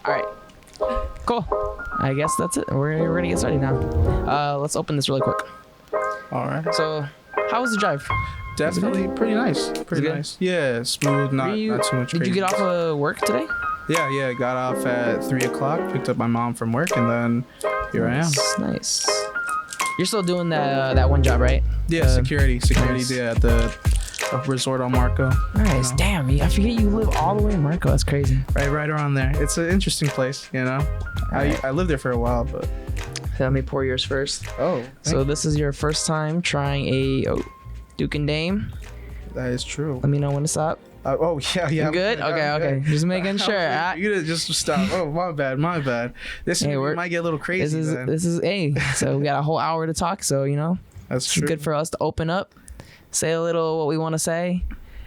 All right. Cool. I guess that's it. We're gonna get started now. Let's open this really quick. All right. So, how was the drive? Definitely pretty nice. Pretty good? nice. Yeah, smooth. Not too much. Did you get off of work today? Yeah. Got off at 3:00. Picked up my mom from work, and then here I am. Nice. You're still doing that one job, right? Yeah, security. nice. Yeah, at the resort on Marco. Nice. Damn, I forget you live all the way in Marco. That's crazy. Right around there. It's an interesting place, you know. I lived there for a while, but. So let me pour yours first. Oh. So this is your first time trying a Duke and Dame. That is true. Let me know when to stop. Yeah. You good? Okay. Just making sure. You just stop. Oh, my bad. This might get a little crazy. This is so we got a whole hour to talk. So that's true. It's good for us to open up, say a little what we want to say.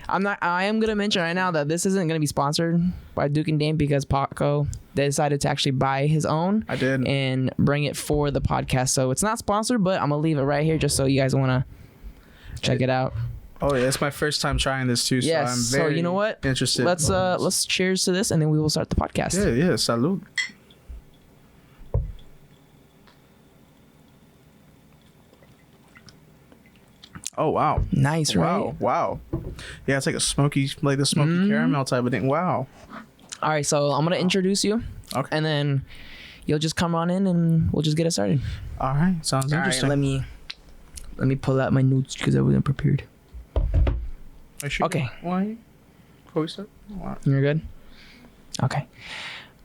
I am gonna mention right now that this isn't gonna be sponsored by Duke and Dame because Paco decided to actually buy his own. I did. And bring it for the podcast. So it's not sponsored, but I'm gonna leave it right here just so you guys wanna check it out. Oh yeah, it's my first time trying this too. Yes. So I'm very you know what? interested. Let's cheers to this and then we will start the podcast. Yeah. Salud. Oh wow. Nice, right? Wow. Yeah, it's like the smoky caramel type of thing. Wow. All right, so I'm gonna introduce you. Okay. And then you'll just come on in and we'll just get it started. All right. Sounds interesting. All right, let me pull out my notes because I wasn't prepared. Okay. Why? Before we start? Wow. You're good? Okay.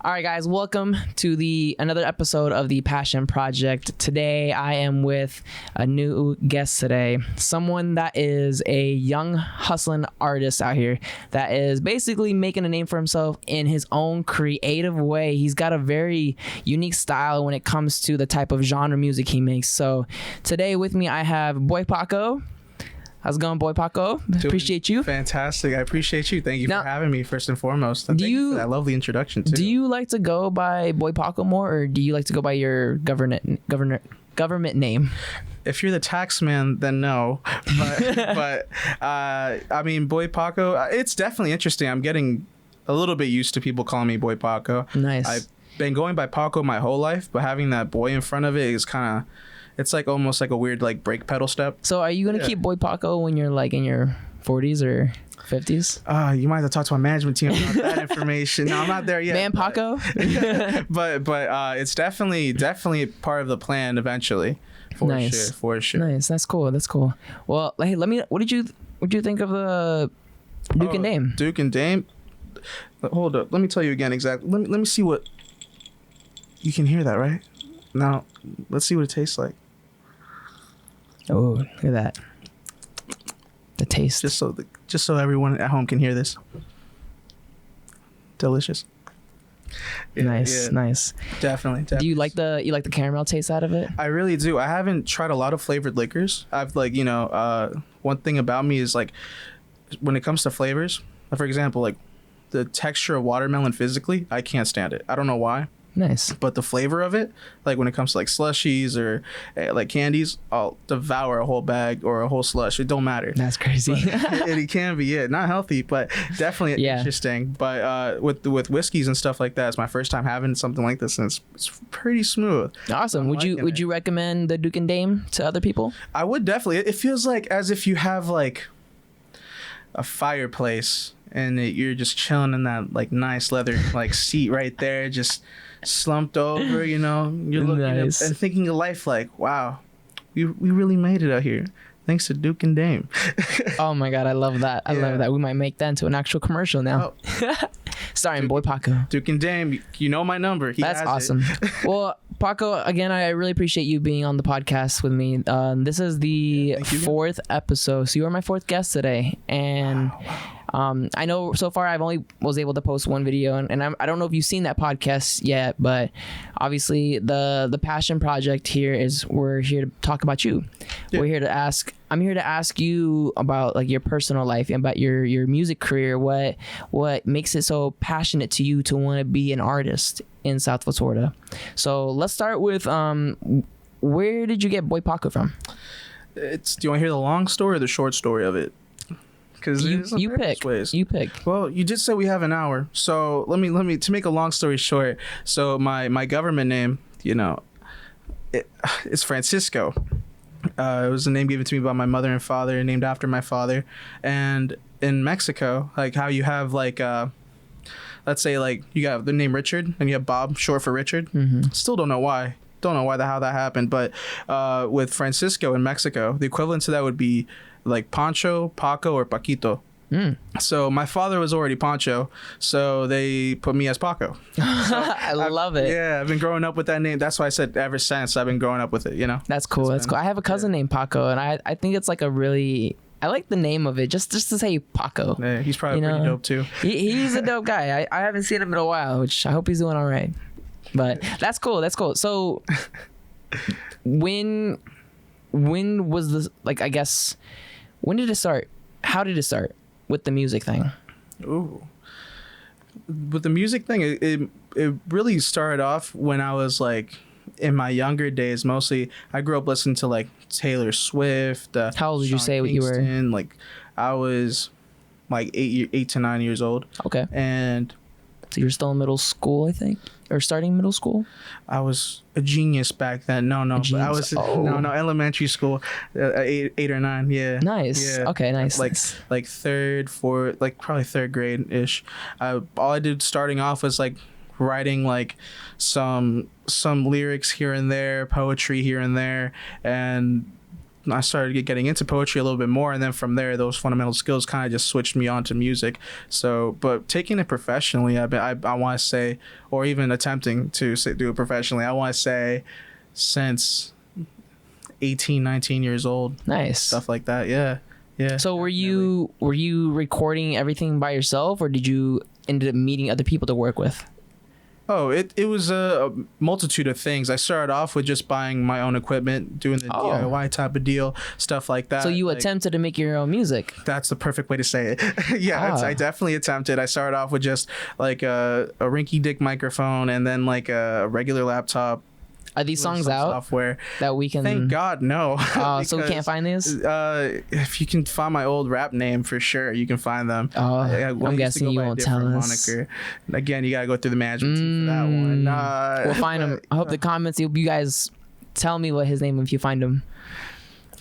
All right, guys, welcome to another episode of the Passion Project. Today, I am with a new guest today, someone that is a young hustling artist out here that is basically making a name for himself in his own creative way. He's got a very unique style when it comes to the type of genre music he makes. So today with me, I have Boy Paco. How's it going, Boy Paco? Appreciate you. Fantastic. I appreciate you. Thank you for having me, first and foremost. And thank you for that lovely introduction, too. Do you like to go by Boy Paco more, or do you like to go by your government name? If you're the tax man, then no. But I mean, Boy Paco, it's definitely interesting. I'm getting a little bit used to people calling me Boy Paco. Nice. I've been going by Paco my whole life, but having that boy in front of it is kind of... It's like almost like a weird like brake pedal step. So are you going to keep Boy Paco when you're like in your 40s or 50s? You might have to talk to my management team about that information. No, I'm not there yet. Man, Paco? but it's definitely part of the plan eventually. For sure. Nice. That's cool. Well, hey, what did you think of the Duke and Dame? Duke and Dame? Hold up. Let me tell you again exactly. Let me see what... You can hear that, right? Now, let's see what it tastes like. Oh, look at that. The taste. Just so everyone at home can hear this. Delicious. Yeah, nice. Definitely. Do you like the caramel taste out of it? I really do. I haven't tried a lot of flavored liquors. I've one thing about me is like when it comes to flavors, for example, like the texture of watermelon physically, I can't stand it. I don't know why. Nice. But the flavor of it, like when it comes to like slushies or like candies, I'll devour a whole bag or a whole slush. It don't matter. That's crazy. It can be, not healthy, but definitely interesting. But with whiskeys and stuff like that, it's my first time having something like this, and it's pretty smooth. Awesome. Would you recommend the Duke and Dame to other people? I would definitely. It feels like as if you have like a fireplace and you're just chilling in that like nice leather like seat right there, just slumped over, you're looking nice. and thinking of life like, wow, we really made it out here thanks to Duke and Dame. Oh my god, I love that. I love that. We might make that into an actual commercial now. Starring Boy Paco. Duke and Dame, you know my number. That's awesome. Well, Paco, again, I really appreciate you being on the podcast with me. This is the fourth episode, so you are my fourth guest today, and I know so far I've only was able to post one video, and I don't know if you've seen that podcast yet, but obviously the Passion Project here is we're here to talk about you. Yeah. I'm here to ask you about like your personal life and about your music career. What makes it so passionate to you to want to be an artist in Southwest Florida? So let's start with where did you get Boy Paco from? Do you want to hear the long story or the short story of it? Because you pick. You pick. Well, you did say we have an hour, so let me to make a long story short. So my government name, it's Francisco. It was a name given to me by my mother and father, named after my father. And in Mexico, like how you have like let's say like you got the name Richard and you have Bob, short for Richard. Still don't know why. How that happened, but with Francisco in Mexico, the equivalent to that would be like Pancho, Paco, or Paquito. So my father was already Pancho, so they put me as Paco. So I love it. Yeah, I've been growing up with that name. That's why I said ever since I've been growing up with it. That's cool. That's cool. I have a cousin named Paco, and I think it's like I like the name of it, just to say Paco. Yeah, he's probably pretty dope too. He's a dope guy. I haven't seen him in a while, which I hope he's doing all right. But that's cool. So when was this, like, I guess, when did it start? How did it start with the music thing? Ooh. With the music thing, it really started off when I was like in my younger days. Mostly I grew up listening to like Taylor Swift. How old did you say Kingston. What you were? Like I was like 8 to 9 years old. Okay. And so you're still in middle school, I think, or starting middle school? I was a genius back then. No, I was elementary school, 8 or 9. Yeah. Nice. Yeah. Okay. Nice. Like third, fourth, like probably third grade ish. All I did starting off was like writing like some lyrics here and there, poetry here and there, and I started getting into poetry a little bit more, and then from there, those fundamental skills kind of just switched me on to music. So, but taking it professionally, I want to say, or even attempting to do it professionally, I want to say since 18, 19 years old. Nice. Stuff like that, yeah. So were you recording everything by yourself, or did you end up meeting other people to work with? Oh, it was a multitude of things. I started off with just buying my own equipment, doing the DIY type of deal, stuff like that. So you attempted to make your own music. That's the perfect way to say it. Yeah, I definitely attempted. I started off with just like a rinky-dink microphone and then like a regular laptop. Are these songs out software that we can? Thank God, no. So we can't find these. If you can find my old rap name, for sure you can find them. I'm guessing you won't tell us. Moniker. Again, you gotta go through the management team for that one. We'll find him. I hope the comments. You guys tell me what his name. If you find him,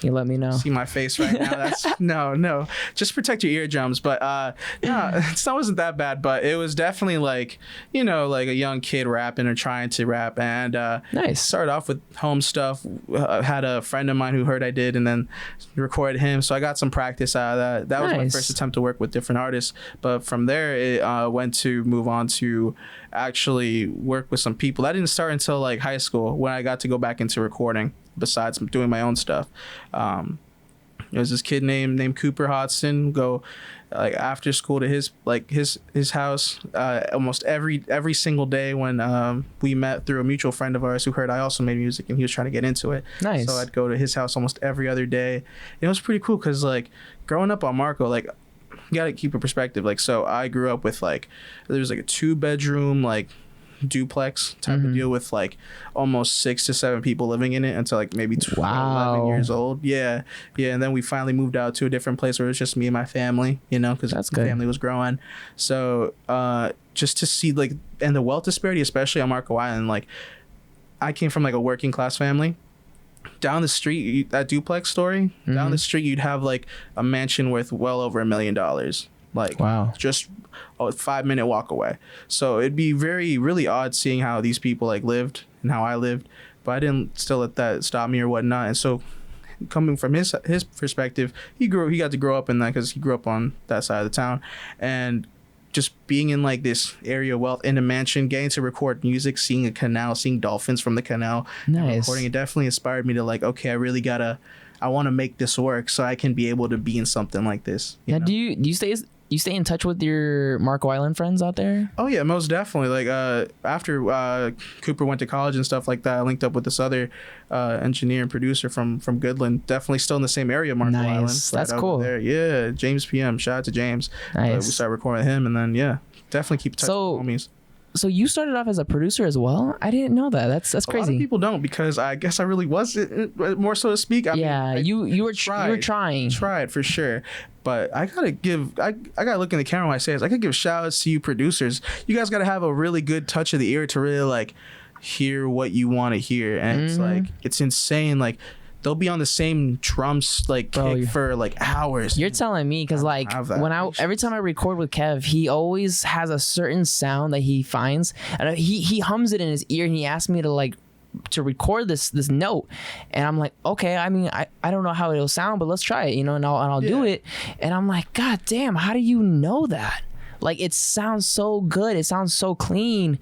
you let me know. See my face right now. That's no. Just protect your eardrums. But no, it wasn't that bad. But it was definitely like like a young kid rapping or trying to rap. And nice. Started off with home stuff. Had a friend of mine who heard I did, and then recorded him. So I got some practice out of that. That was my first attempt to work with different artists. But from there, it went to move on to actually work with some people. That didn't start until like high school when I got to go back into recording. Besides doing my own stuff, there was this kid named Cooper Hodgson. Go like after school to his house almost every single day when we met through a mutual friend of ours who heard I also made music and he was trying to get into it. Nice. So I'd go to his house almost every other day. It was pretty cool because like growing up on Marco, like you gotta keep a perspective. Like so I grew up with like there was like a 2-bedroom like duplex type of deal with like almost 6 to 7 people living in it until like maybe 11 years old. Yeah, and then we finally moved out to a different place where it was just me and my family, because the family was growing. So just to see like, and the wealth disparity, especially on Marco Island, like I came from like a working class family. Down the street, that duplex story, down the street you'd have like a mansion worth well over $1 million. Like, wow, just a 5-minute walk away. So it'd be really odd seeing how these people like lived and how I lived, but I didn't still let that stop me or whatnot. And so coming from his perspective, he got to grow up in that because he grew up on that side of the town, and just being in like this area of wealth in a mansion, getting to record music, seeing a canal, seeing dolphins from the canal, recording, it definitely inspired me to like, okay, I want to make this work so I can be able to be in something like this. You know? Do you stay in touch with your Marco Island friends out there? Oh yeah, most definitely. Like after Cooper went to college and stuff like that, I linked up with this other engineer and producer from Goodland. Definitely still in the same area, Marco Island. That's cool. There. Yeah, James PM. Shout out to James. Nice. We started recording with him, and then definitely keep in touch with the homies. So you started off as a producer as well? I didn't know that. That's crazy. A lot of people don't, because I guess I really wasn't, more so to speak. I mean, you were trying. Tried for sure. But I gotta look in the camera when I say this. I could give shout outs to you producers. You guys gotta have a really good touch of the ear to really like hear what you want to hear. And it's like, it's insane. Like, they'll be on the same drums like kick for like hours. You're telling me, because like every time I record with Kev, he always has a certain sound that he finds, and he hums it in his ear, and he asked me to like to record this note, and I'm like, okay, I mean, I don't know how it'll sound, but let's try it, you know, and I'll do it, and I'm like, god damn, how do you know that? Like, it sounds so good, it sounds so clean,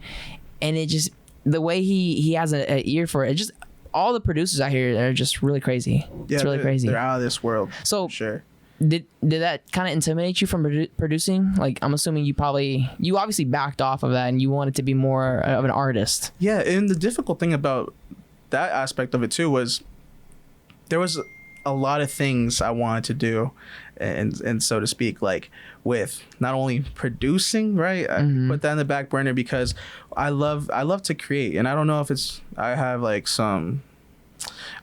and it just, the way he has an ear for it just, all the producers out here are just really crazy. Yeah, it's really crazy. They're out of this world. So sure. Did that kind of intimidate you from producing? Like, I'm assuming you obviously backed off of that and you wanted to be more of an artist. Yeah, and the difficult thing about that aspect of it too was there was a lot of things I wanted to do, and so to speak, like with not only producing, right, I put that in the back burner because I love to create, and I don't know if I have like some,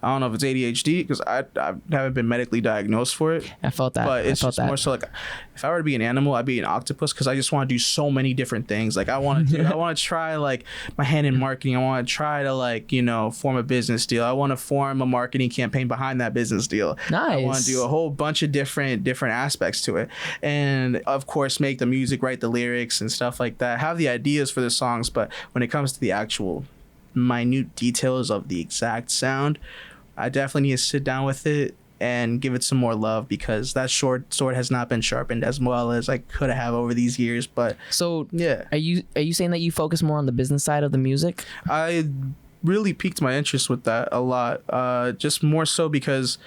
I don't know if it's ADHD, because I haven't been medically diagnosed for it. I felt that. But it's just more so like, if I were to be an animal, I'd be an octopus, because I just want to do so many different things. Like, I want to try like my hand in marketing. I want to try to like, you know, form a business deal. I want to form a marketing campaign behind that business deal. Nice. I want to do a whole bunch of different aspects to it, and of course make the music, write the lyrics and stuff like that. Have the ideas for the songs, but when it comes to the actual minute details of the exact sound, I definitely need to sit down with it and give it some more love, because that short sword has not been sharpened as well as I could have over these years. But so yeah, are you saying that you focus more on the business side of the music? I really piqued my interest with that a lot, just more so because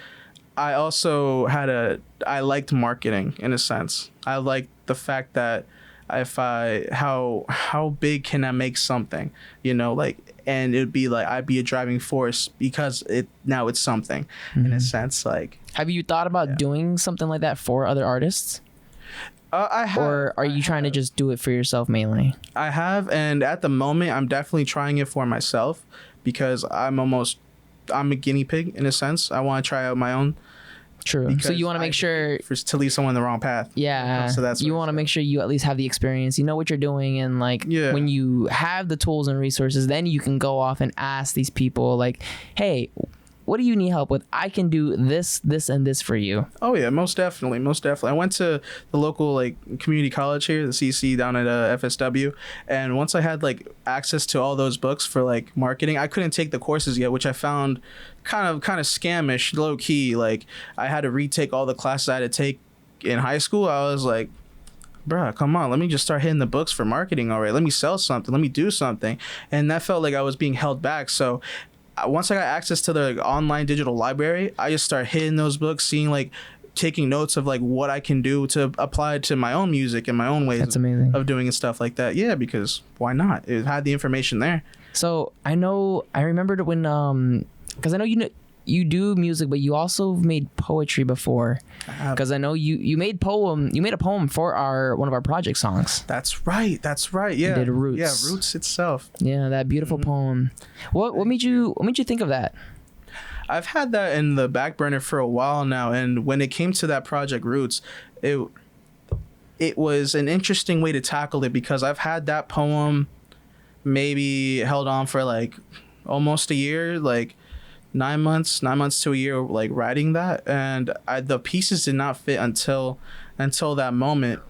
I also I liked marketing in a sense. I liked the fact that how big can I make something, you know, like, and it'd be like I'd be a driving force because it's something in a sense. Like, have you thought about doing something like that for other artists? I have. Or are you trying to just do it for yourself mainly? I have, and at the moment I'm definitely trying it for myself, because I'm a guinea pig in a sense. I want to try out my own. True. So you want to make sure to lead someone in the wrong path. Yeah. So that's, you want to make sure you at least have the experience, you know what you're doing, and like when you have the tools and resources, then you can go off and ask these people like, hey, what do you need help with? I can do this, and this for you. Oh yeah, most definitely. I went to the local like community college here, the CC down at FSW, and once I had like access to all those books for like marketing, I couldn't take the courses yet, which I found kind of scamish, low key. Like, I had to retake all the classes I had to take in high school. I was like, bruh, come on, let me just start hitting the books for marketing already. Let me sell something. Let me do something. And that felt like I was being held back. So once I got access to the online digital library, I just started hitting those books, taking notes of like what I can do to apply to my own music and my own ways of doing and stuff like that. Yeah, because why not? It had the information there. So I remembered when because I know you do music, but you also made poetry before. Because I know you made a poem for one of our project songs. That's right. Yeah. You did Roots. Yeah, Roots itself. Yeah, that beautiful poem. What made you think of that? I've had that in the back burner for a while now, and when it came to that project Roots, it was an interesting way to tackle it, because I've had that poem maybe held on for like almost a year, like 9 months to a year, like writing that, and the pieces did not fit until that moment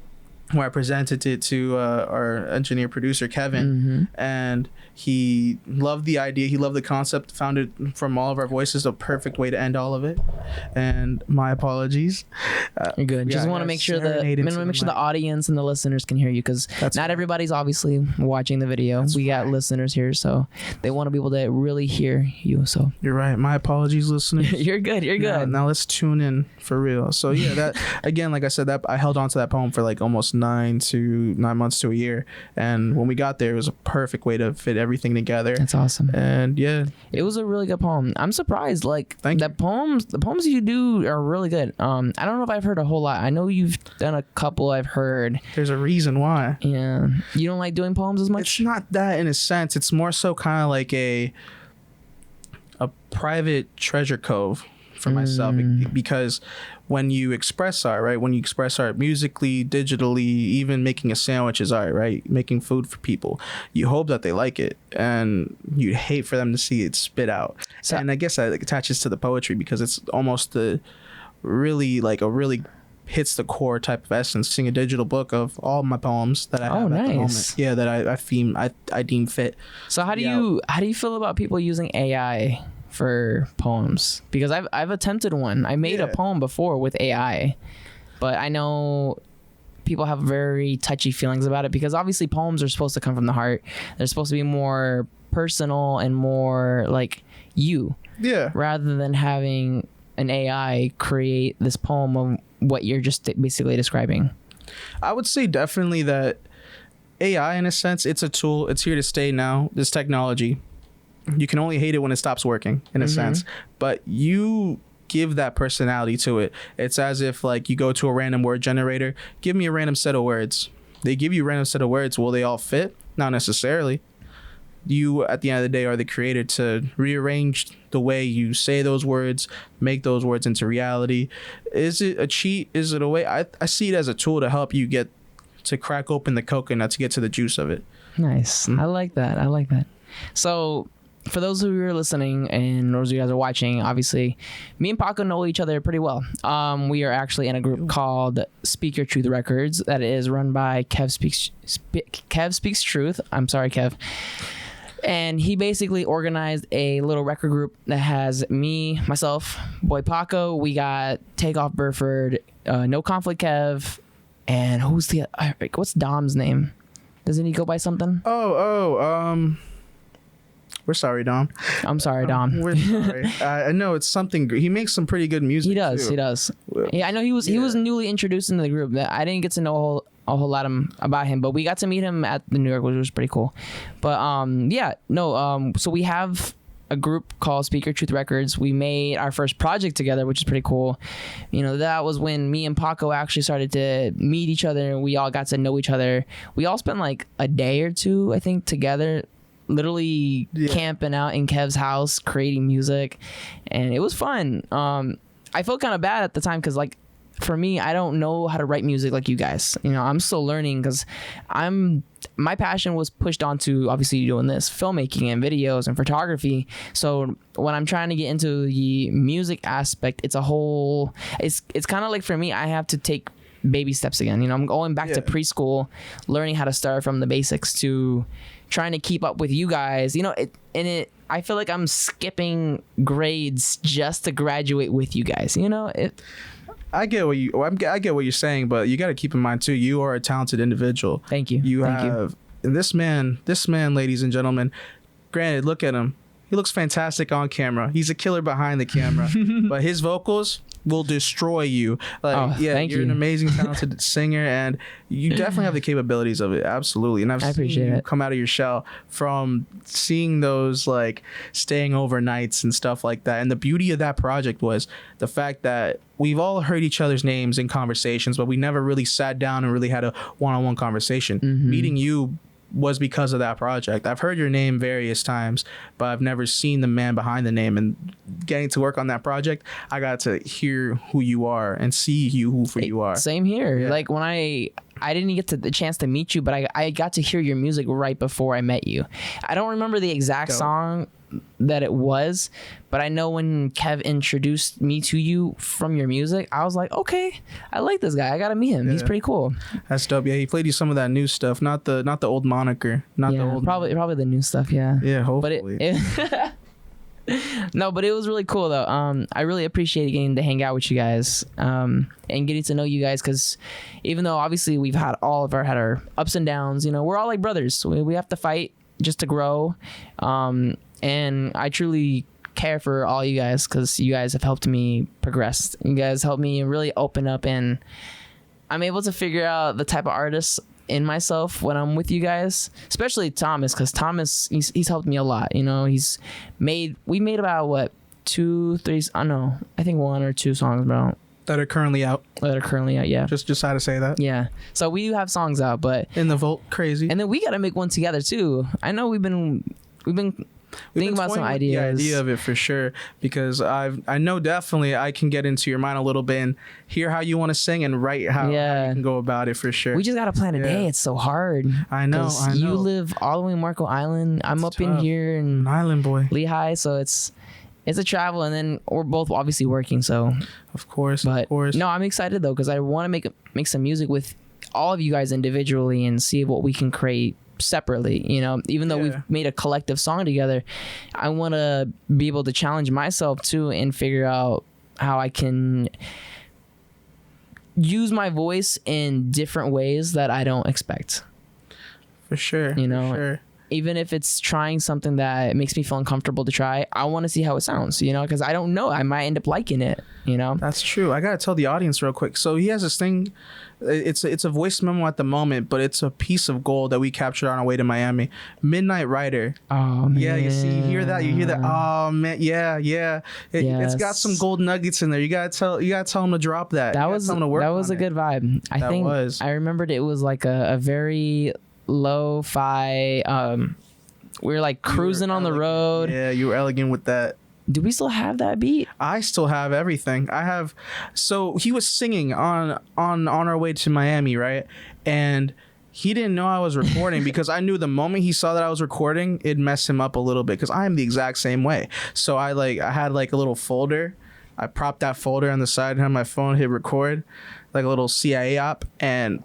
where I presented it to our engineer producer Kevin, and he loved the idea, he loved the concept, found it from all of our voices a perfect way to end all of it. And my apologies. You're good. Just want to make sure the audience and the listeners can hear you, because not everybody's obviously watching the video. We got listeners here, so they want to be able to really hear you. So you're right. My apologies, listeners. You're good. Now let's tune in for real. So yeah, that again, like I said, that I held on to that poem for like almost 9 months to a year. And when we got there, it was a perfect way to fit everything together. That's awesome. And yeah, it was a really good poem. I'm surprised. Like the poems you do are really good. I don't know if I've heard a whole lot. I know you've done a couple. I've heard. There's a reason why. Yeah, you don't like doing poems as much. It's not that in a sense. It's more so kind of like a private treasure cove for myself, because when you express art, right? When you express art musically, digitally, even making a sandwich is art, right? Making food for people, you hope that they like it, and you hate for them to see it spit out. So, and I guess that attaches to the poetry because it's almost a really hits the core type of essence. Seeing a digital book of all my poems that I have at the moment. Yeah, that I deem fit. So how do you feel about people using AI for poems? Because I've attempted one. I made a poem before with AI, but I know people have very touchy feelings about it because obviously poems are supposed to come from the heart. They're supposed to be more personal and more like you. Yeah. Rather than having an AI create this poem of what you're just basically describing. I would say definitely that AI, in a sense, it's a tool. It's here to stay now. This technology. You can only hate it when it stops working, in a sense. But you give that personality to it. It's as if like you go to a random word generator. Give me a random set of words. They give you a random set of words. Will they all fit? Not necessarily. You, at the end of the day, are the creator to rearrange the way you say those words, make those words into reality. Is it a cheat? Is it a way? I see it as a tool to help you get to crack open the coconut to get to the juice of it. Nice. I like that. So for those of you who are listening and those of you guys are watching, obviously, me and Paco know each other pretty well. We are actually in a group called Speak Your Truth Records that is run by Kev Speaks Truth. I'm sorry, Kev. And he basically organized a little record group that has me, myself, boy Paco. We got Takeoff Burford, No Conflict Kev, and what's Dom's name? Doesn't he go by something? We're sorry, Dom. I'm sorry, Dom. We're sorry. I know it's something. He makes some pretty good music. He does. Yeah, I know he was newly introduced into the group. I didn't get to know a whole lot about him, but we got to meet him at the New York, which was pretty cool. But so we have a group called Speak Your Truth Records. We made our first project together, which is pretty cool. You know, that was when me and Paco actually started to meet each other, and we all got to know each other. We all spent like a day or two, I think, together, literally camping out in Kev's house, creating music, and it was fun. I felt kind of bad at the time because, like, for me, I don't know how to write music like you guys. You know, I'm still learning because my passion was pushed onto obviously doing this filmmaking and videos and photography. So when I'm trying to get into the music aspect, it's kind of like, for me, I have to take baby steps again. You know, I'm going back to preschool, learning how to start from the basics to trying to keep up with you guys. You know, I feel like I'm skipping grades just to graduate with you guys. You know, I get what you're saying, but you got to keep in mind too, you are a talented individual. Thank you. And this man, ladies and gentlemen, granted, look at him. He looks fantastic on camera. He's a killer behind the camera, but his vocals will destroy you. You're an amazing, talented singer, and you definitely have the capabilities of it. Absolutely. And I appreciate you come out of your shell from seeing those, like, staying overnights and stuff like that. And the beauty of that project was the fact that we've all heard each other's names in conversations, but we never really sat down and really had a one-on-one conversation. Meeting you was because of that project. I've heard your name various times, but I've never seen the man behind the name. And getting to work on that project, I got to hear who you are and see who you are. Same here. Yeah. Like when I didn't get the chance to meet you, but I got to hear your music right before I met you. I don't remember the exact song that it was, but I know when Kev introduced me to you from your music, I was like, okay, I like this guy. I gotta meet him. He's pretty cool. That's dope. Yeah, he played you some of that new stuff, not the old moniker, the old. Probably the new stuff. Yeah. Yeah, hopefully. No, but it was really cool though. I really appreciated getting to hang out with you guys, and getting to know you guys, because even though obviously we've had had our ups and downs, you know, we're all like brothers. We have to fight just to grow. And I truly care for all you guys because you guys have helped me progress. You guys helped me really open up and I'm able to figure out the type of artists in myself when I'm with you guys, especially Thomas, because Thomas, he's helped me a lot. You know, we made about what, 2, 3, I don't know, I think 1 or 2 songs, bro. That are currently out. Yeah. Just had to say that. Yeah. So we do have songs out, but In the Vault, crazy. and then we got to make one together too. I know we've been thinking about some ideas. The idea of it for sure, because I know definitely I can get into your mind a little bit and hear how you want to sing and write how you can go about it for sure. We just got to plan a day. It's so hard. I know. You live all the way in Marco Island. I'm It's up tough. in here in An island boy. Lehigh, so it's a travel, and then we're both obviously working. So, Of course. no, I'm excited though because I want to make some music with all of you guys individually and see what we can create separately. You know, even though we've made a collective song together, I want to be able to challenge myself too and figure out how I can use my voice in different ways that I don't expect. For sure. You know, for sure. Even if it's trying something that makes me feel uncomfortable to try, I want to see how it sounds, you know, because I don't know. I might end up liking it, you know? That's true. I got to tell the audience real quick. So he has this thing. It's a voice memo at the moment, but it's a piece of gold that we captured on our way to Miami. Midnight Rider. Oh, man. Yeah, you see, you hear that? Oh, man. Yeah. It's got some gold nuggets in there. You got to tell him to drop that. That was a good vibe. I remembered it was like a very lo-fi, we were like cruising on the road. Yeah, you were elegant with that. Do we still have that beat? I still have everything. So he was singing on our way to Miami, right? And he didn't know I was recording because I knew the moment he saw that I was recording, it'd mess him up a little bit because I am the exact same way. So I had like a little folder. I propped that folder on the side, had my phone, hit record, like a little CIA op, and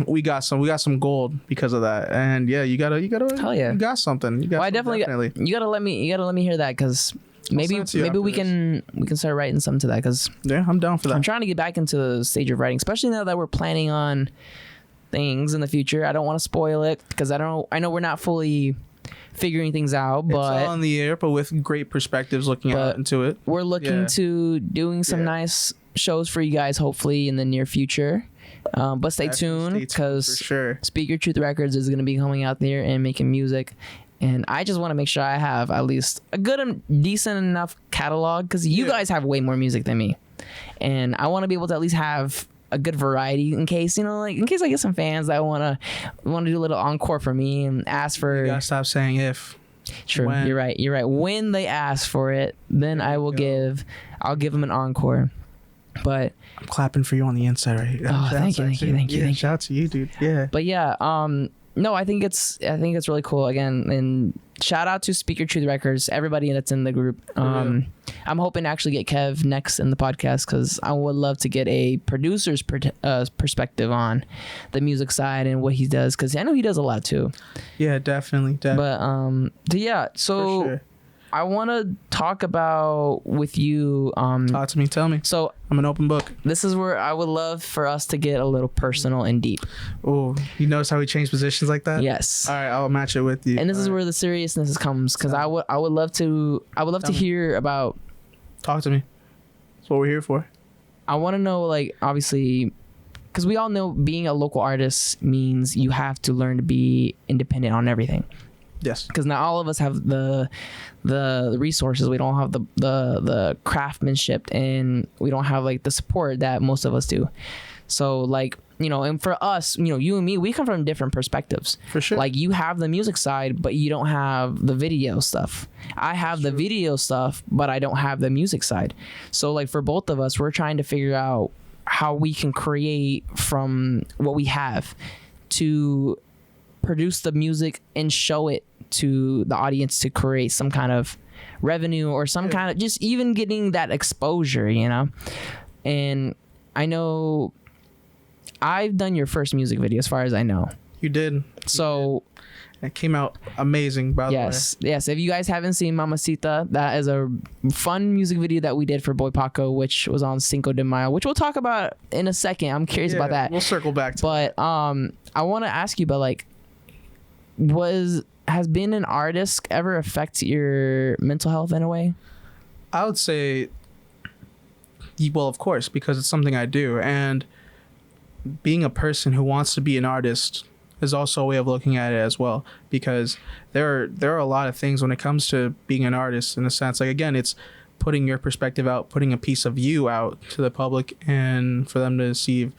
we got some gold because of that. And yeah, you gotta Hell yeah. you got something. You got I definitely. You gotta let me hear that because maybe we can start writing something to that because yeah, I'm down for that. I'm trying to get back into the stage of writing, especially now that we're planning on things in the future. I don't want to spoil it because I know we're not fully figuring things out, but it's all in the air, but with great perspectives looking out into it. We're looking to doing some nice shows for you guys, hopefully in the near future. But stay tuned because Speak Your Truth Records is going to be coming out there and making music. And I just want to make sure I have at least a good and decent enough catalog because you guys have way more music than me. And I want to be able to at least have a good variety in case I get some fans that want to do a little encore for me and ask for. You gotta stop saying if. True. When. You're right. When they ask for it, then I'll give them an encore. But I'm clapping for you on the inside right here. Oh, thank you. Shout out to you, dude. Yeah. But yeah, no, I think it's really cool. Again, and shout out to Speak Your Truth Records, everybody that's in the group. I'm hoping to actually get Kev next in the podcast because I would love to get a producer's perspective on the music side and what he does because I know he does a lot too. Yeah, definitely. But yeah, so. For sure. I want to talk about with you. Talk to me. Tell me. So I'm an open book. This is where I would love for us to get a little personal and deep. Oh, you notice how we change positions like that? Yes. All right, I'll match it with you. And this is where the seriousness comes because I would love to hear about. Talk to me. That's what we're here for. I want to know, like, obviously, because we all know being a local artist means you have to learn to be independent on everything. Yes. Because not all of us have the resources. We don't have the craftsmanship, and we don't have like the support that most of us do. So like, and for us, you and me, we come from different perspectives. For sure. Like you have the music side, but you don't have the video stuff. I have the video stuff, but I don't have the music side. So like for both of us, we're trying to figure out how we can create from what we have to produce the music and show it to the audience to create some kind of revenue or some kind of just even getting that exposure, And I know I've done your first music video as far as I know. You did. So it came out amazing, by the way. Yes. If you guys haven't seen Mamacita, that is a fun music video that we did for Boy Paco, which was on Cinco de Mayo, which we'll talk about in a second. I'm curious about that. We'll circle back to that. But I want to ask you about like has being an artist ever affect your mental health in a way? I would say, well, of course, because it's something I do. And being a person who wants to be an artist is also a way of looking at it as well, because there are a lot of things when it comes to being an artist, in a sense. Like, again, it's putting your perspective out, putting a piece of you out to the public, and for them to see if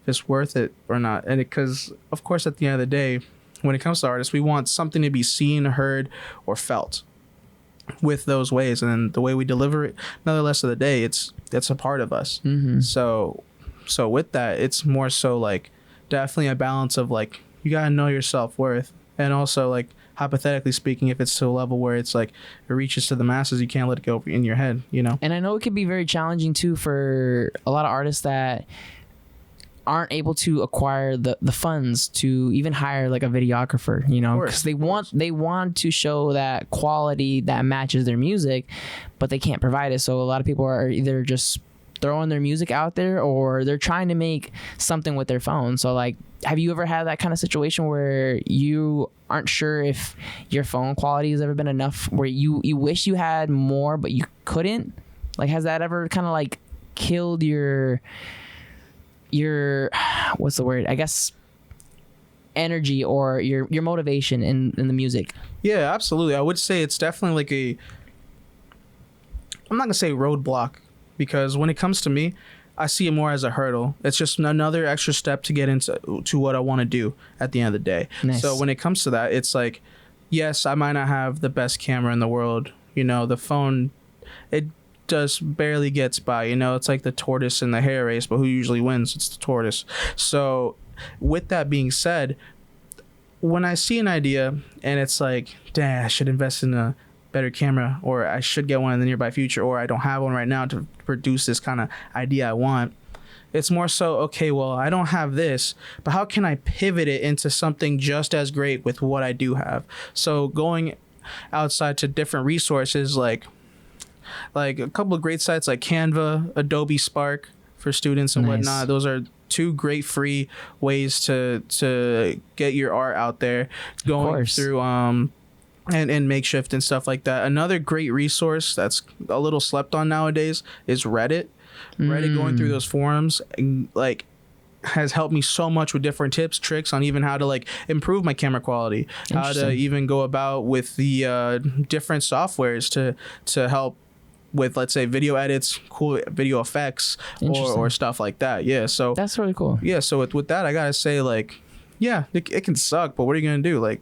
it's worth it or not. And because of course at the end of the day, when it comes to artists, we want something to be seen, heard, or felt with those ways, and then the way we deliver it, nonetheless, of the day, it's a part of us. So with that, it's more so like definitely a balance of like, you gotta know your self-worth, and also like, hypothetically speaking, if it's to a level where it's like it reaches to the masses, you can't let it go in your head, you know. And I know it could be very challenging too for a lot of artists that aren't able to acquire the funds to even hire like a videographer, you know, because they want to show that quality that matches their music, but they can't provide it. So a lot of people are either just throwing their music out there, or they're trying to make something with their phone. So like, have you ever had that kind of situation where you aren't sure if your phone quality has ever been enough, where you wish you had more but you couldn't? Like, has that ever kind of like killed your what's the word, I guess, energy or your motivation in the music? Yeah, absolutely. I would say it's definitely like I'm not gonna say roadblock, because when it comes to me, I see it more as a hurdle. It's just another extra step to get into what I want to do at the end of the day. Nice. So when it comes to that, it's like, yes, I might not have the best camera in the world. You know, the phone, it just barely gets by. You know, it's like the tortoise in the hare race, but who usually wins? It's the tortoise. So with that being said, when I see an idea and it's like, dang, I should invest in a better camera, or I should get one in the nearby future, or I don't have one right now to produce this kind of idea I want, it's more so, okay, well, I don't have this, but how can I pivot it into something just as great with what I do have? So going outside to different resources, like a couple of great sites like Canva, Adobe Spark for students and whatnot. Those are two great free ways to get your art out there, going through and makeshift and stuff like that. Another great resource that's a little slept on nowadays is Reddit. Reddit, going through those forums, like, has helped me so much with different tips, tricks on even how to like improve my camera quality, how to even go about with the different softwares to help with, let's say, video edits, cool video effects, or stuff like that. Yeah, so that's really cool. Yeah, so with that, I gotta say, like, yeah, it can suck, but what are you gonna do? Like,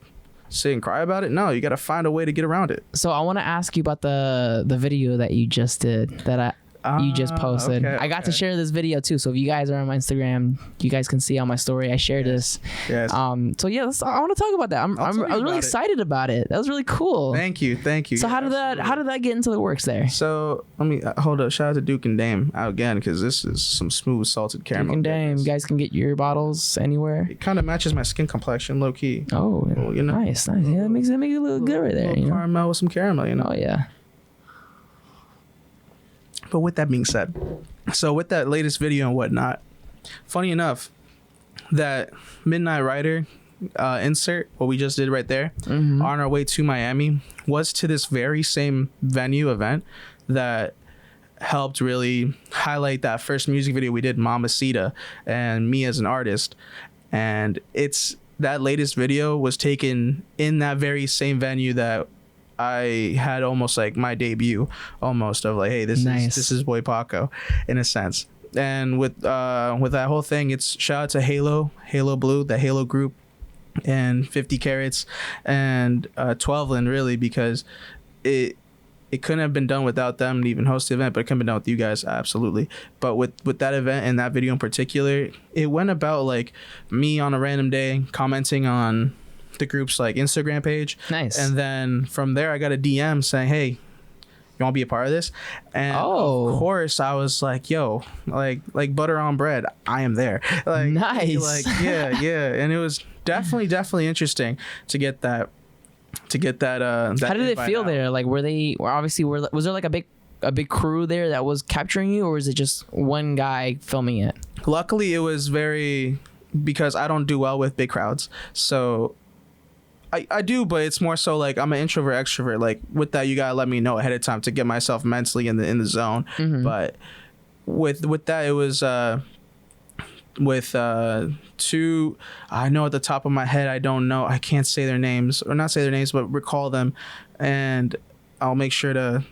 sit and cry about it? No, you got to find a way to get around it. So I want to ask you about the video that you just did, that you just posted. I got to share this video too. So if you guys are on my Instagram, you guys can see on my story I shared this. Yes. So yeah, I want to talk about that. I was really excited about it. That was really cool. Thank you. So how did that get into the works there? So let me hold up. Shout out to Duke and Dame out again, because this is some smooth salted caramel. Duke and Dame, you guys can get your bottles anywhere. It kind of matches my skin complexion, low key. Oh, well, you know, nice. Yeah, that makes it look good right there. You know? Caramel with some caramel, you know. Oh yeah. But with that being said, so with that latest video and whatnot, funny enough, that Midnight Rider insert, what we just did right there, on our way to Miami, was to this very same venue event that helped really highlight that first music video we did, Mamacita, and me as an artist. And that latest video was taken in that very same venue that I had almost like my debut, almost, of like, hey, this is boy Paco, in a sense. And with that whole thing, it's shout out to Halo Blue, the Halo group, and 50 Carats, and 12 really, because it couldn't have been done without them to even host the event, but it couldn't have been done with you guys, absolutely. But with that event and that video in particular, it went about like me on a random day commenting on the group's like Instagram page. Nice. And then from there, I got a DM saying, hey, you want to be a part of this? And of course I was like, yo, like butter on bread, I am there. Like, nice. Like, yeah. And it was definitely interesting to get that how did it feel there? Like, was there like a big crew there that was capturing you, or was it just one guy filming it? Luckily, it was because I don't do well with big crowds, so I do, but it's more so like I'm an introvert extrovert. Like with that, you gotta let me know ahead of time to get myself mentally in the zone. But with that, it was with two. I know at the top of my head, I can't say their names, or not say their names, but recall them, and I'll make sure to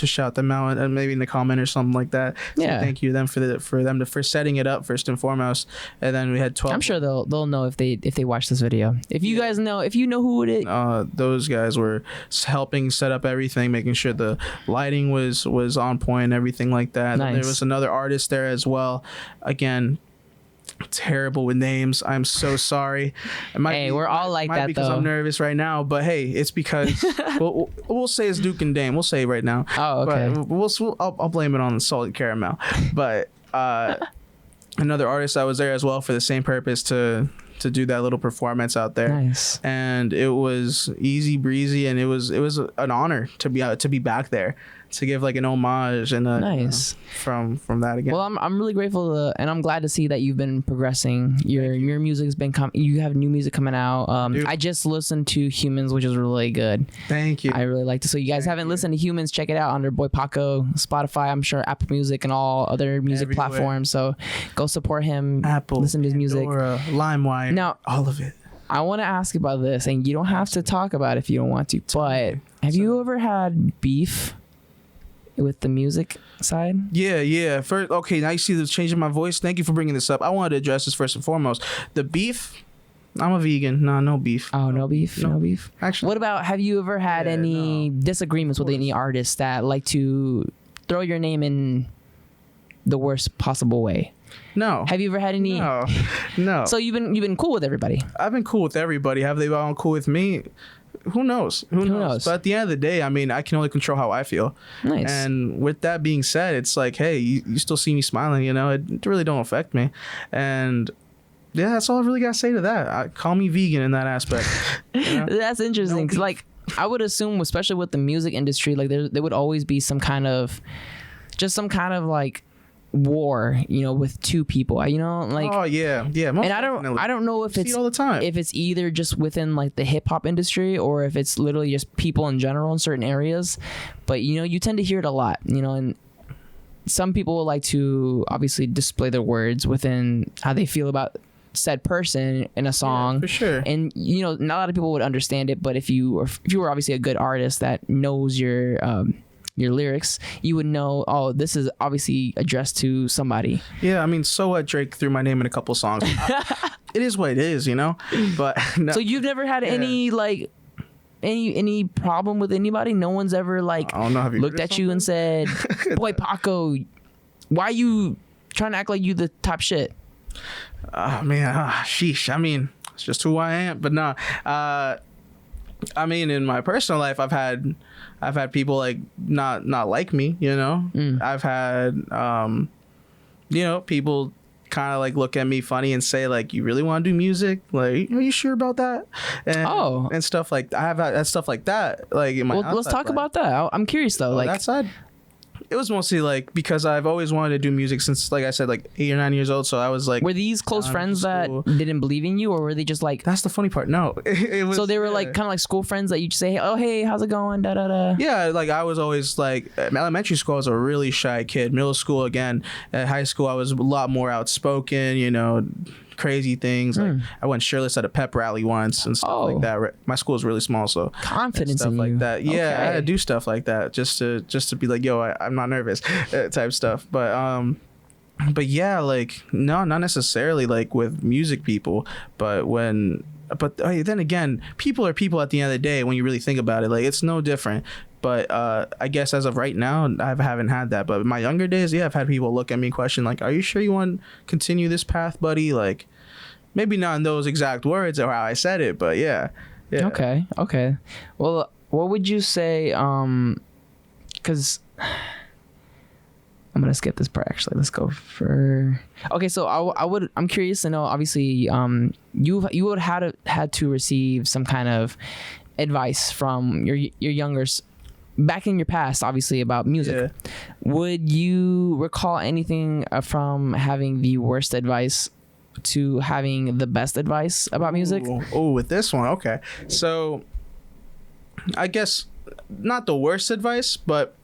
shout them out, and maybe in the comment or something like that. So Yeah. thank you to them for setting it up first and foremost. And then we had 12. I'm sure they'll know if they watch this video. If you guys know, if you know who it is. Those guys were helping set up everything, making sure the lighting was on point and everything like that. Nice. And there was another artist there as well. Again, terrible with names. I'm so sorry. We're all like that because though. I'm nervous right now, but hey, it's because we'll say it's Duke and Dame. We'll say it right now. Oh, okay. But I'll blame it on the salted caramel. But another artist that was there as well for the same purpose to do that little performance out there. Nice. And it was easy breezy, and it was an honor to be back there, to give like an homage and nice from that again. Well, I'm really grateful and I'm glad to see that you've been progressing. Your music's been you have new music coming out. I just listened to Humans, which is really good. Thank you. I really liked it. So you guys haven't listened to Humans, check it out under boy Paco, Spotify, I'm sure Apple Music and all other music Everywhere. platforms. So go support him. Apple, listen to his music. Pandora, LimeWire, Now, all of it. I want to ask about this, and you don't have to talk about it if you don't want to, but have you ever had beef with the music side? Yeah. First, okay, now you see the change in my voice. Thank you for bringing this up. I wanted to address this first and foremost. The beef, I'm a vegan. No beef. Oh, no beef? No beef? Actually. What about, have you ever had any disagreements with any artists that like to throw your name in the worst possible way? No. Have you ever had any? No. So you've been cool with everybody? I've been cool with everybody. Have they all cool with me? Who knows? Who knows? But at the end of the day, I mean, I can only control how I feel. Nice. And with that being said, it's like, hey, you still see me smiling, you know? It really don't affect me. And yeah, that's all I really got to say to that. Call me vegan in that aspect. You know? That's interesting. 'Cause, like, I would assume, especially with the music industry, like there would always be some kind of like war, you know, with two people, you know, like. Oh yeah. Most and definitely. I don't know if it's all the time. if it's either just within like the hip hop industry or if it's literally just people in general in certain areas, but you know, you tend to hear it a lot, you know, and some people would like to obviously display their words within how they feel about said person in a song. Yeah, for sure. And you know, not a lot of people would understand it, but if you were obviously a good artist that knows your lyrics, you would know, oh, this is obviously addressed to somebody. Yeah, I mean, so what? Drake threw my name in a couple songs. It is what it is, you know. But no. So you've never had any like any problem with anybody? No one's ever like I don't know, have you looked heard of at you and said, "Boy, Paco, why are you trying to act like you the top shit?" Sheesh. I mean, it's just who I am. But nah. I mean, in my personal life, I've had people like not like me, you know. I've had you know, people kind of like look at me funny and say like, you really want to do music, like, are you sure about that? And stuff like I have had stuff like that, like in my let's talk about that. I'm curious though, like that side. It was mostly like because I've always wanted to do music since, like I said, like 8 or 9 years old. So I was like, were these close friends that didn't believe in you, or were they just like? That's the funny part. No, it was. So they were like kind of like school friends that you just say, "Oh, hey, how's it going?" Da da da. Yeah, like I was always like elementary school. I was a really shy kid. Middle school again. At high school, I was a lot more outspoken. You know, crazy things. Like I went shirtless at a pep rally once and stuff like that. My school is really small, so confidence stuff in like you. that. Yeah, Okay. I had to do stuff like that just to be like, yo, I'm not nervous, type stuff. But yeah, like no, not necessarily like with music people, but then again, people are people at the end of the day. When you really think about it, like it's no different. But I guess as of right now, I haven't had that. But in my younger days, yeah, I've had people look at me and question, like, are you sure you want to continue this path, buddy? Like, maybe not in those exact words or how I said it, but yeah. Okay. Well, what would you say? Because I'm gonna skip this part. Actually, let's go for. Okay, so I'm curious to know. Obviously, you would have had to receive some kind of advice from your youngers back in your past, obviously, about music. Yeah. Would you recall anything from having the worst advice to having the best advice about music? Oh, with this one, okay. So, I guess not the worst advice, but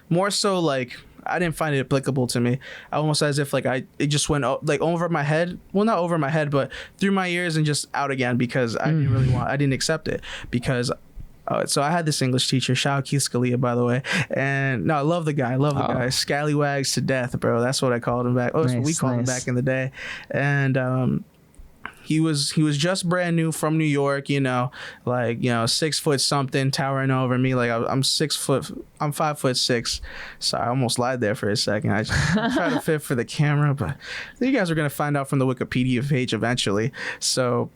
more so like I didn't find it applicable to me. Almost as if like it just went like over my head. Well, not over my head, but through my ears and just out again because I didn't accept it because. So I had this English teacher, shout out Keith Scalia, by the way, and no, I love the guy, guy, scallywags to death, bro. That's what I called him back. Oh, that's what we called him back in the day, and he was just brand new from New York, like 6 foot something, towering over me. Like I'm 6 foot, I'm 5'6". So I almost lied there for a second. I tried to fit for the camera, but you guys are gonna find out from the Wikipedia page eventually. So.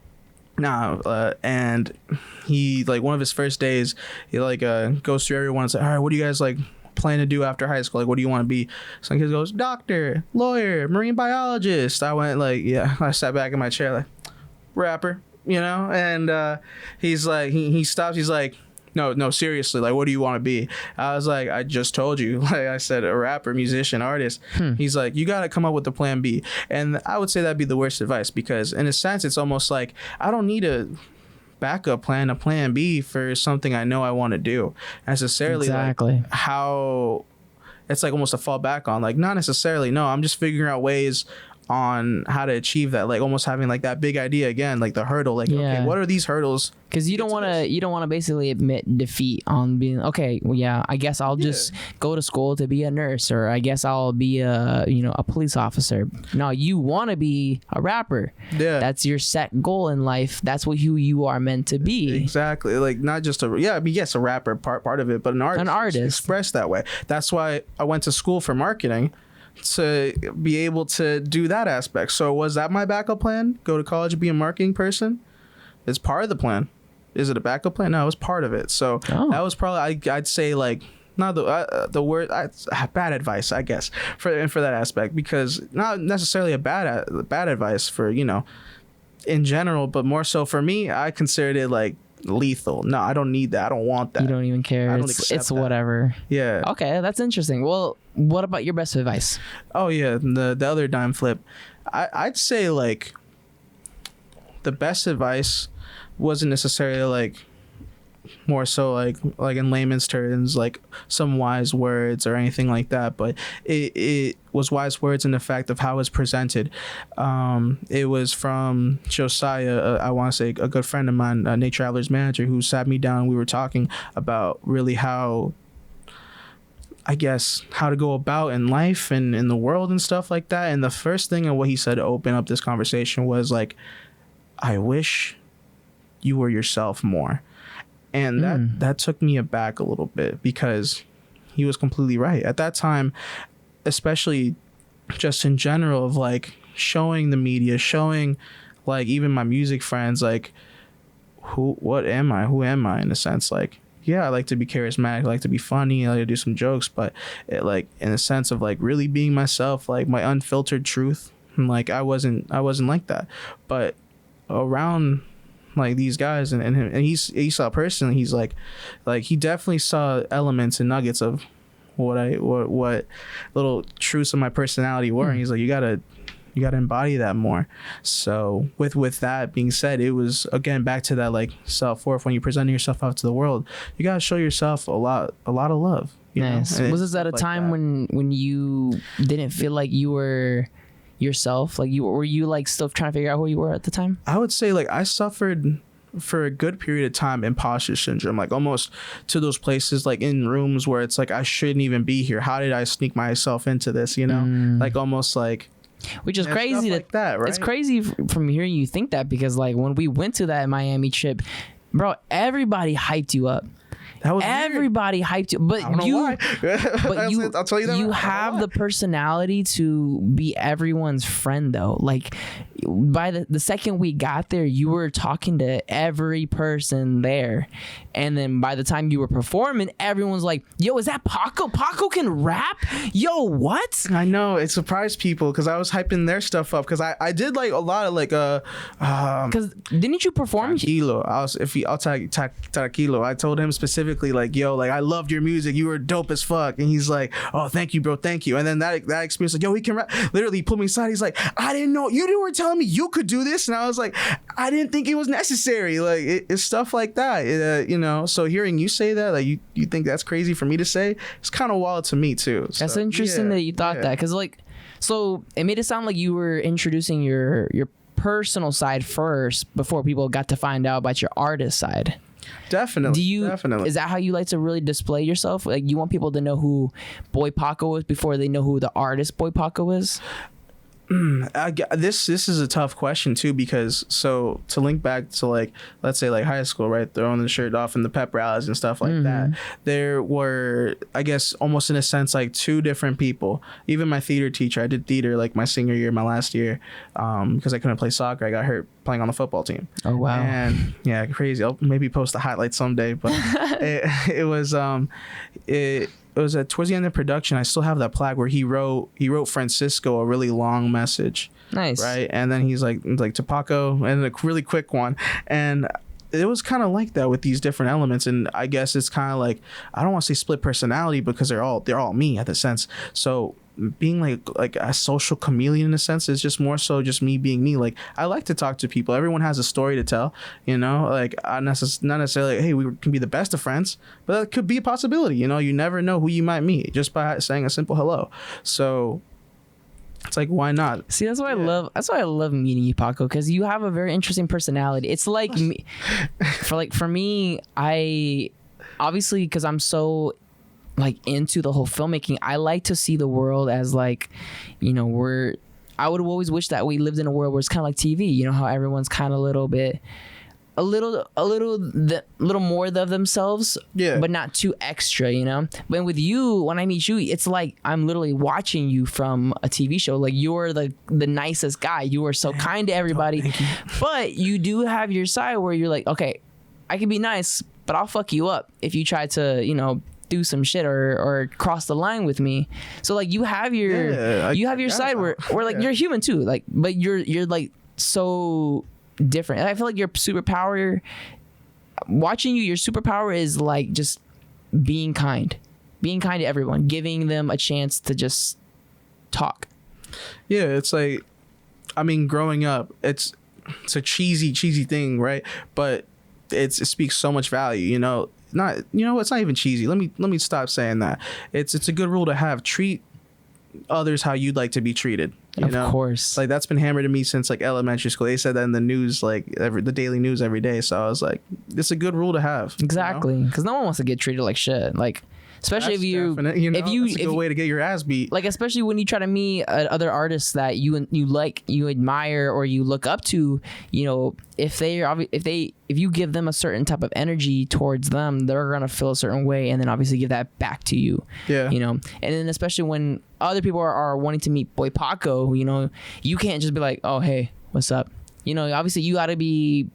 And he like one of his first days, he like goes through everyone and says, all right, what do you guys like plan to do after high school? Like, what do you want to be? Some kid goes, doctor, lawyer, marine biologist. I went like, yeah. I sat back in my chair like, rapper, and he's like, he stops. He's like, no, seriously, like, what do you want to be? I was like, I just told you. Like I said, a rapper, musician, artist. He's like, you got to come up with the plan B. And I would say that'd be the worst advice because in a sense, it's almost like I don't need a backup plan, a plan B for something I know I want to do. Necessarily, exactly. Like how it's like almost a fall back on. Like, not necessarily. No, I'm just figuring out ways on how to achieve that, like almost having like that big idea again, like the hurdle, like okay, what are these hurdles? Because you don't want to basically admit defeat on being okay. Well, yeah, I guess I'll just go to school to be a nurse, or I guess I'll be a police officer. No, you want to be a rapper. Yeah, that's your set goal in life. That's who you are meant to be. Exactly, like not just yes, a rapper part of it, but an artist expressed that way. That's why I went to school for marketing. To be able to do that aspect. So was that my backup plan? Go to college and be a marketing person? It's part of the plan. Is it a backup plan? No, it was part of it. So that was probably I'd say like not the word bad advice, I guess, for that aspect, because not necessarily a bad advice for in general, but more so for me, I considered it like lethal. No, I don't need that. I don't want that. You don't even care. It's whatever. Yeah. Okay, that's interesting. Well, what about your best advice? Oh yeah, the other dime flip. I'd say like the best advice wasn't necessarily like more so like in layman's terms, like some wise words or anything like that, but it was wise words in the fact of how it's presented. It was from Josiah, I want to say a good friend of mine, Nate Traveler's manager, who sat me down. We were talking about really how, I guess, how to go about in life and in the world and stuff like that. And the first thing and what he said to open up this conversation was like, I wish you were yourself more. And that took me aback a little bit because he was completely right. At that time, especially just in general of like showing the media, showing like even my music friends, like who am I in a sense? Like, yeah, I like to be charismatic, I like to be funny, I like to do some jokes, but it, like in a sense of like really being myself, like my unfiltered truth, and like I wasn't like that. But around like these guys and he saw personally, he's like he definitely saw elements and nuggets of what little truths of my personality were. And he's like, you gotta embody that more. So with that being said, it was again back to that like self-worth. When you're presenting yourself out to the world, you gotta show yourself a lot of love. Nice. Was this at a time when you didn't feel like you were yourself? Like were you like still trying to figure out who you were at the time? I would say like I suffered for a good period of time imposter syndrome, like almost to those places like in rooms where it's like I shouldn't even be here. How did I sneak myself into this? Like almost like, which is crazy like that, right? It's crazy from hearing you think that, because like when we went to that Miami trip, bro, everybody hyped you up. That was everybody hyped you, but I'll tell you that you have the personality to be everyone's friend though. Like by the second we got there, you were talking to every person there, and then by the time you were performing, everyone's like, "Yo, is that Paco? Paco can rap? Yo, what?" I know, it surprised people because I was hyping their stuff up, because I did like a lot of like because didn't you perform? Taquilo. I'll tag Taquilo. I told him specifically like, yo, like I loved your music, you were dope as fuck. And he's like, oh, thank you, bro, thank you. And then that experience, like, yo, he can rap. Literally he pulled me aside, he's like, I didn't know, you were telling telling me you could do this? And I was like, I didn't think it was necessary. Like it's stuff like that, you know. So hearing you say that, like you think that's crazy for me to say, it's kind of wild to me too. So, that's interesting that you thought that, because like, so it made it sound like you were introducing your personal side first before people got to find out about your artist side. Definitely. Is that how you like to really display yourself? Like, you want people to know who Boy Paco is before they know who the artist Boy Paco is? This is a tough question too, because so to link back to like, let's say like high school, right, throwing the shirt off in the pep rallies and stuff like that, there were, I guess, almost in a sense like two different people. Even my theater teacher, I did theater like my senior year, my last year, because I couldn't play soccer. I got hurt playing on the football team. Oh wow. And yeah, crazy. I'll maybe post a highlight someday, but it was towards the end of production. I still have that plaque where he wrote Francisco a really long message. Nice. Right. And then he's like to Paco, and a really quick one. And it was kind of like that with these different elements. And I guess it's kind of like, I don't want to say split personality, because they're all me at the sense. So being like a social chameleon in a sense is just more so just me being me. Like, I like to talk to people. Everyone has a story to tell, you know, like not necessarily like, hey, we can be the best of friends, but that could be a possibility. You know, you never know who you might meet just by saying a simple hello. So it's like, why not? See, that's why I love meeting you, Paco, because you have a very interesting personality. It's like me, for me, I obviously, because I'm so like into the whole filmmaking, I like to see the world as like, you know, I would always wish that we lived in a world where it's kind of like TV, you know, how everyone's kind of a little more of themselves, but not too extra, you know. But with you, when I meet you, it's like I'm literally watching you from a TV show. Like, you're the nicest guy. You are so kind to everybody, but you do have your side where you're like, okay, I can be nice, but I'll fuck you up if you try to, you know, do some shit or cross the line with me. So like, you have your side where like you're human too, like, but you're like so different. I feel like your superpower, watching you, your superpower is like just being kind to everyone, giving them a chance to just talk. Yeah, it's like, I mean, growing up, it's a cheesy thing, right? But it speaks so much value, you know. It's not even cheesy. Let me stop saying that. It's a good rule to have. Treat others how you'd like to be treated. Of course. Like, that's been hammered to me since like elementary school. They said that in the news, like the daily news every day. So I was like, it's a good rule to have. Exactly, because no one wants to get treated like shit. Like, especially that's a good way to get your ass beat. Like, especially when you try to meet other artists that you admire, or you look up to, you know, if you give them a certain type of energy towards them, they're gonna feel a certain way, and then obviously give that back to you. Yeah. You know, and then especially when other people are wanting to meet Boy Paco, you know, you can't just be like, oh, hey, what's up? You know, obviously you gotta be,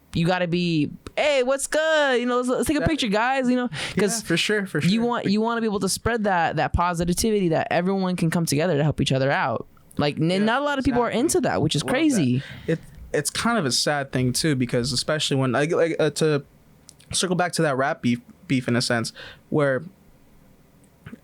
hey, what's good? You know, let's take a picture, guys. You know, because for sure. You want to be able to spread that positivity, that everyone can come together to help each other out. Like, not a lot of people are into that, which is crazy. It's kind of a sad thing too, because especially when to circle back to that rap beef in a sense, where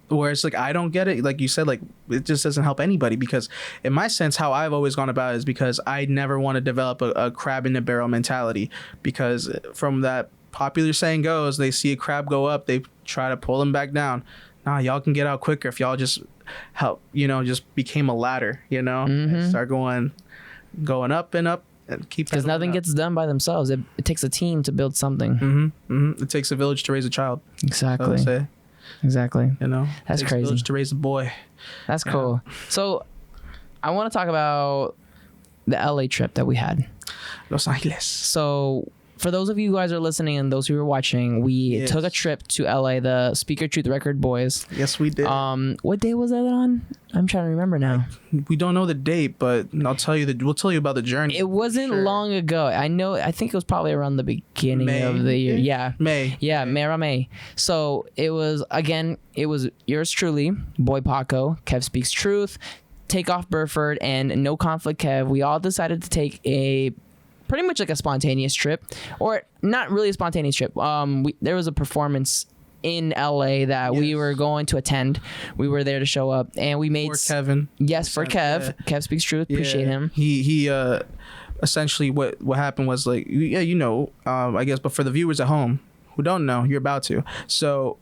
it's like, I don't get it. Like you said, like, it just doesn't help anybody, because in my sense, how I've always gone about it is because I never want to develop a crab in a barrel mentality, because from that popular saying goes, they see a crab go up, they try to pull him back down. Nah, y'all can get out quicker if y'all just help, you know, just became a ladder, you know, and start going up and up. Because nothing gets done by themselves. It takes a team to build something. It takes a village to raise a child. Exactly. So they say. Exactly. You know, that's crazy. A village to raise a boy. That's cool. So I want to talk about the LA trip that we had. Los Angeles. So for those of you guys who are listening and those who are watching, we took a trip to LA, the Speaker Truth Record boys. Yes, we did. What day was that on? I'm trying to remember now. We don't know the date, but we'll tell you about the journey. It wasn't long ago. I think it was probably around the beginning of the year. Yeah. May. Yeah, May. So it was yours truly, Boy Paco, Kev Speaks Truth, Takeoff Burford, and No Conflict Kev. We all decided to take a pretty much like a spontaneous trip, or not really a spontaneous trip. There was a performance in LA that we were going to attend. We were there to show up, and we made for Kevin. Yes, for Kev. Yeah. Kev Speaks Truth. Appreciate him. He essentially what happened was like, I guess, but for the viewers at home who don't know, you're about to. So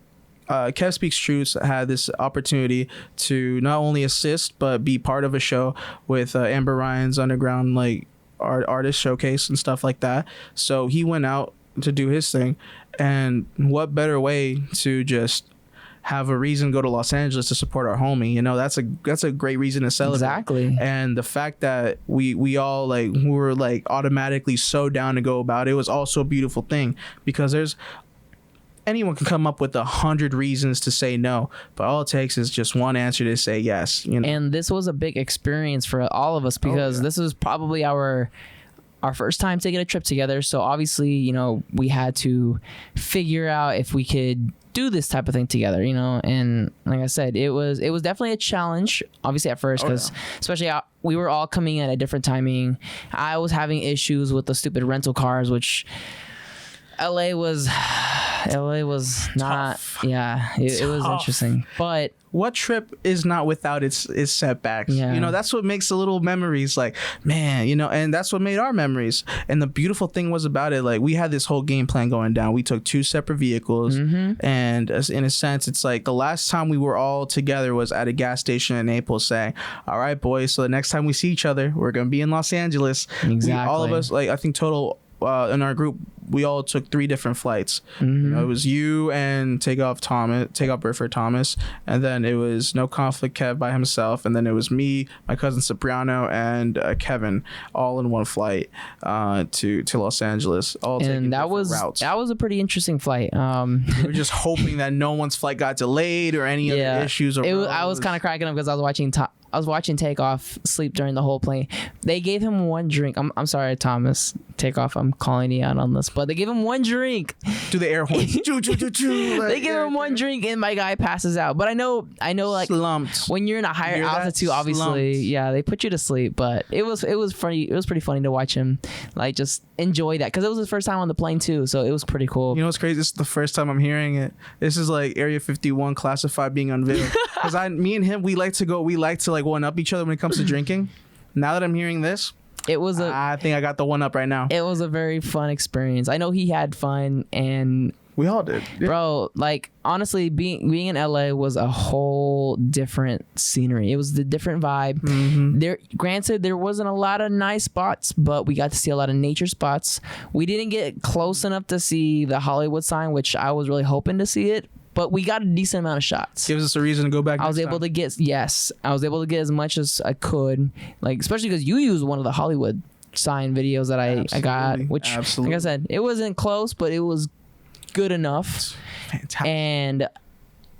Kev Speaks Truth had this opportunity to not only assist but be part of a show with Amber Ryan's Underground like artist showcase and stuff like that. So he went out to do his thing, and what better way to just have a reason to go to Los Angeles to support our homie. That's a great reason to celebrate. Exactly. And the fact that we all like were like automatically so down to go about it was also a beautiful thing, because anyone can come up with 100 reasons to say no, but all it takes is just one answer to say yes. And this was a big experience for all of us, because this was probably our first time taking a trip together. So obviously, we had to figure out if we could do this type of thing together, and like I said, it was definitely a challenge, obviously at first, because especially we were all coming in at a different timing. I was having issues with the stupid rental cars, which LA was not tough. It was interesting, but what trip is not without its setbacks? That's what makes the little memories, like, man, and that's what made our memories. And the beautiful thing was about it, like, we had this whole game plan going down. We took 2 separate vehicles, and in a sense, it's like the last time we were all together was at a gas station in Naples, saying, all right, boys, so the next time we see each other, we're gonna be in Los Angeles. Exactly. All of us, like, I think total in our group, we all took 3 different flights. It was you and Takeoff Burford Thomas, and then it was No Conflict Kev by himself, and then it was me, my cousin Cipriano, and Kevin, all in one flight to Los Angeles. All and that was routes. That was a pretty interesting flight. We were just hoping that no one's flight got delayed or any other issues. I was kind of cracking up because I was watching Takeoff sleep during the whole plane. They gave him one drink. I'm sorry, Thomas. Takeoff, I'm calling you out on this, but they gave him one drink. Do the air horns. They give him one drink and my guy passes out. But I know like slumped. When you're in a higher altitude, obviously, they put you to sleep. But it was funny. It was pretty funny to watch him like just enjoy that, because it was his first time on the plane too. So it was pretty cool. You know what's crazy? This is the first time I'm hearing it. This is like Area 51 classified being unveiled. Because me and him, we like to like one up each other when it comes to drinking. Now that I'm hearing this, I think I got the one up right now. It was a very fun experience. I know he had fun, and we all did. Yeah. Bro, like, honestly, being in LA was a whole different scenery. It was the different vibe. Granted, there wasn't a lot of nice spots, but we got to see a lot of nature spots. We didn't get close enough to see the Hollywood sign, which I was really hoping to see it. But we got a decent amount of shots. Gives us a reason to go back. I was able to get as much as I could, like, especially because you used one of the Hollywood sign videos that I got, which, like I said, it wasn't close, but it was good enough. Fantastic. And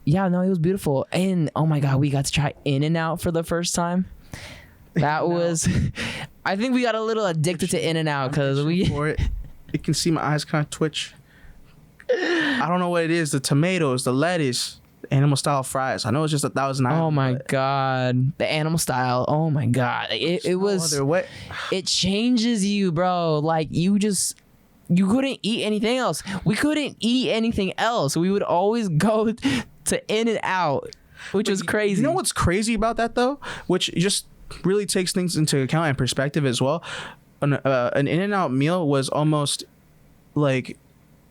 it was beautiful. And oh my god, we got to try In-N-Out for the first time. That was, I think we got a little addicted to In-N-Out because you can see my eyes kind of twitch. I don't know what it is. The tomatoes, the lettuce, animal style fries. I know it's just $1,000. Oh my god, the animal style. Oh my god, it was. It changes you, bro. Like you couldn't eat anything else. We couldn't eat anything else. We would always go to In-N-Out, which was crazy. You know what's crazy about that though? Which just really takes things into account and perspective as well. An In-N-Out meal was almost like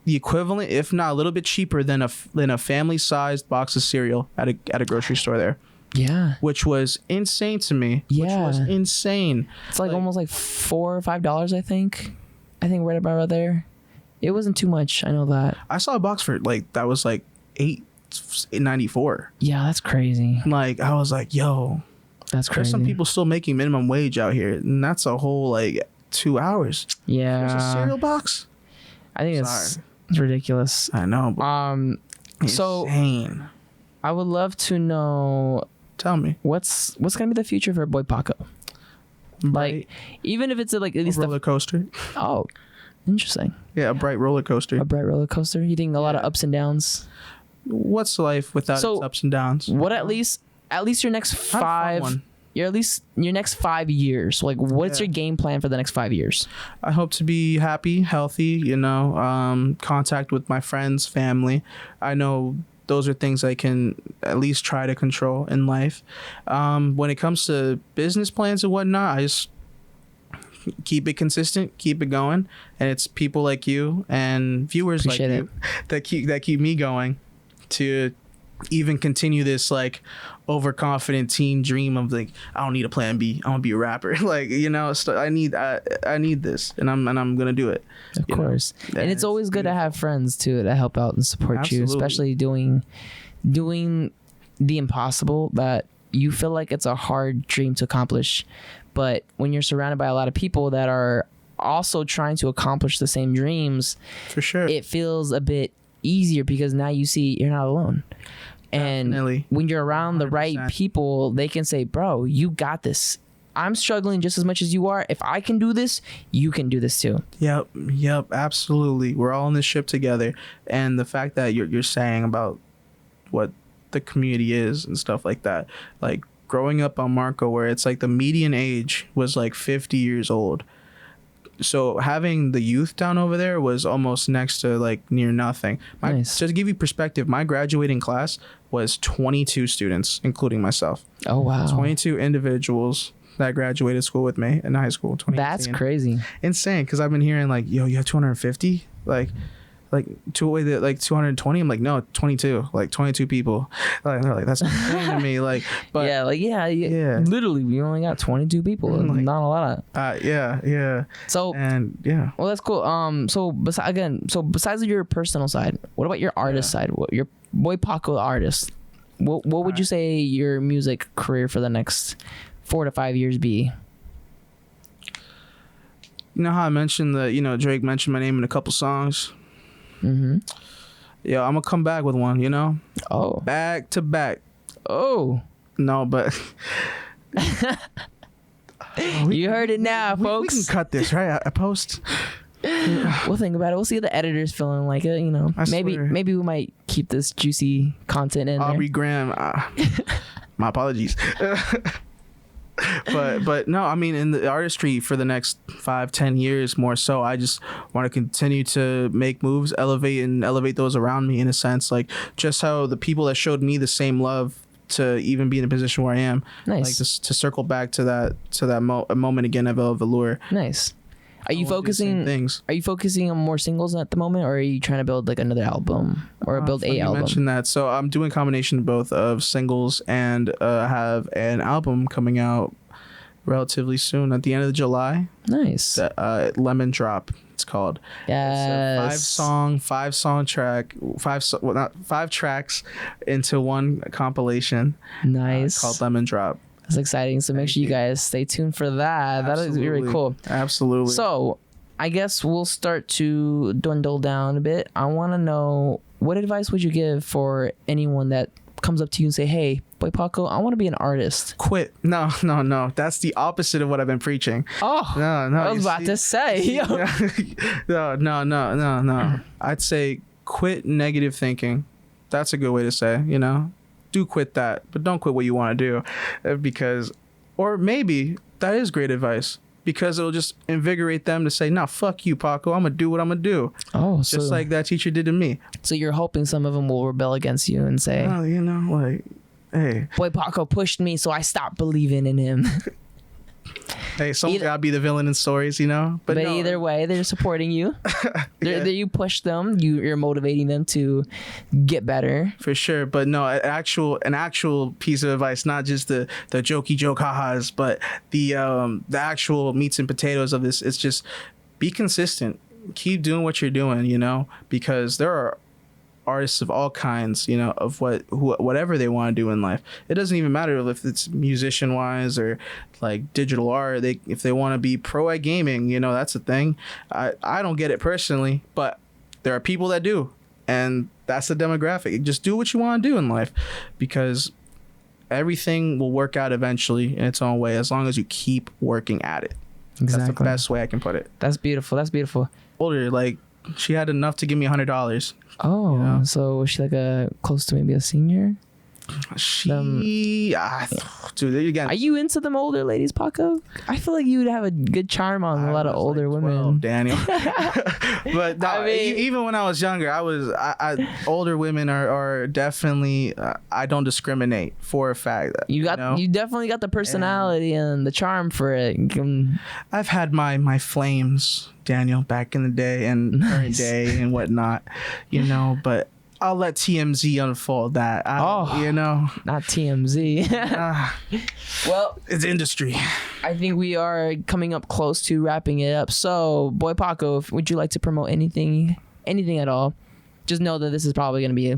the equivalent, if not a little bit cheaper than a family-sized box of cereal at a grocery store there. Yeah, which was insane to me. Yeah, which was insane. It's like almost like $4 or $5, I think right about there. It wasn't too much. I know that. I saw a box for that was like $8.94. Yeah, that's crazy. Like I was like, yo, that's crazy. There's some people still making minimum wage out here, and that's a whole 2 hours. Yeah, there's a cereal box. I think it's ridiculous. I know. So insane. I would love to know. Tell me what's gonna be the future for boy Paco. Like, even if it's at least a roller coaster. Oh, interesting. Yeah, a bright roller coaster. A bright roller coaster. You think a lot of ups and downs? What's life without its ups and downs? What at least your next 5? at least your next 5 years. Like, what's your game plan for the next 5 years? I hope to be happy, healthy, contact with my friends, family. I know those are things I can at least try to control in life. When it comes to business plans and whatnot, I just keep it consistent, keep it going, and it's people like you and viewers Appreciate like you that keep me going to even continue this like overconfident teen dream of like, I don't need a plan B, I want to be a rapper. Like, I need this, and I'm gonna do it, of course. And it's always good to have friends too that help out and support you, especially doing the impossible that you feel like it's a hard dream to accomplish. But when you're surrounded by a lot of people that are also trying to accomplish the same dreams, for sure, it feels a bit easier because now you see you're not alone. And definitely. When you're around 100%. The right people, they can say, bro, you got this. I'm struggling just as much as you are. If I can do this, you can do this too. Yep, absolutely. We're all in this ship together. And the fact that you're saying about what the community is and stuff like that, like growing up on Marco, where it's like the median age was like 50 years old. So having the youth down over there was almost next to like near nothing. Nice. Just to give you perspective, my graduating class was 22 students, including myself. Oh, wow. 22 individuals that graduated school with me in high school. That's crazy. Insane. Because I've been hearing like, yo, you have 250? Like 220. I'm like, no, 22. Like 22 people. Like, they're like, that's insane to me. Like, but yeah. Literally, we only got 22 people. Like, not a lot of. Yeah. So well, that's cool. So besides your personal side, what about your artist side? What your boy Paco, the artist? What would you say your music career for the next 4 to 5 years be? You know how I mentioned that Drake mentioned my name in a couple songs. Mm-hmm. Yeah, I'm gonna come back with one, Oh. Back to back. Oh. No, but you heard it now, folks. We can cut this, right? I post. We'll think about it. We'll see if the editor's feeling like it, Maybe we might keep this juicy content in Aubrey there. Graham. My apologies. But no, I mean, in the artistry for the next 5-10 years more so, I just want to continue to make moves, elevate those around me, in a sense, like just how the people that showed me the same love to even be in a position where I am. Nice. Like to circle back to that moment again of El Velour. Nice. Are you focusing on more singles at the moment, or are you trying to build like another album or build a album? You mentioned that, so I'm doing a combination of both of singles and have an album coming out relatively soon at the end of July. Nice. Lemon Drop, it's called. Yes. It's a 5 tracks into one compilation. Nice. Called Lemon Drop. That's exciting. So make sure you guys stay tuned for that. Absolutely. That is really cool. Absolutely. So I guess we'll start to dwindle down a bit. I want to know, what advice would you give for anyone that comes up to you and say, hey, boy Paco, I want to be an artist? Quit. No. That's the opposite of what I've been preaching. Oh, no. I was about to say. No. I'd say quit negative thinking. That's a good way to say, do quit that, but don't quit what you want to do, or maybe that is great advice, because it'll just invigorate them to say, nah, fuck you, Paco, I'm gonna do what I'm gonna do. Oh, just like that teacher did to me. So you're hoping some of them will rebel against you and say, hey, boy Paco pushed me, so I stopped believing in him. Hey, someone's gotta be the villain in stories, But no. Either way, they're supporting you. You push them. You're motivating them to get better. For sure, but no, an actual piece of advice, not just the jokey joke ha-has, but the actual meats and potatoes of this. It's just be consistent. Keep doing what you're doing, because there are artists of all kinds, of whatever they want to do in life. It doesn't even matter if it's musician wise or like digital art. If they want to be pro at gaming, that's a thing. I don't get it personally, but there are people that do, and that's the demographic. Just do what you want to do in life, because everything will work out eventually in its own way, as long as you keep working at it. Exactly. That's the best way I can put it. That's beautiful. Older, like, she had enough to give me $100. Oh, so was she like close to maybe a senior? Dude, again. Are you into them older ladies, Paco? I feel like you would have a good charm on a lot of older women. 12, Daniel. But no, I mean, even when I was younger, older women are definitely. I don't discriminate for a fact. You definitely got the personality and the charm for it. I've had my flames, Daniel, back in the day and current day and whatnot, but I'll let TMZ unfold that. Not TMZ. Well, it's industry. I think we are coming up close to wrapping it up. So, Boy Paco, would you like to promote anything at all? Just know that this is probably going to be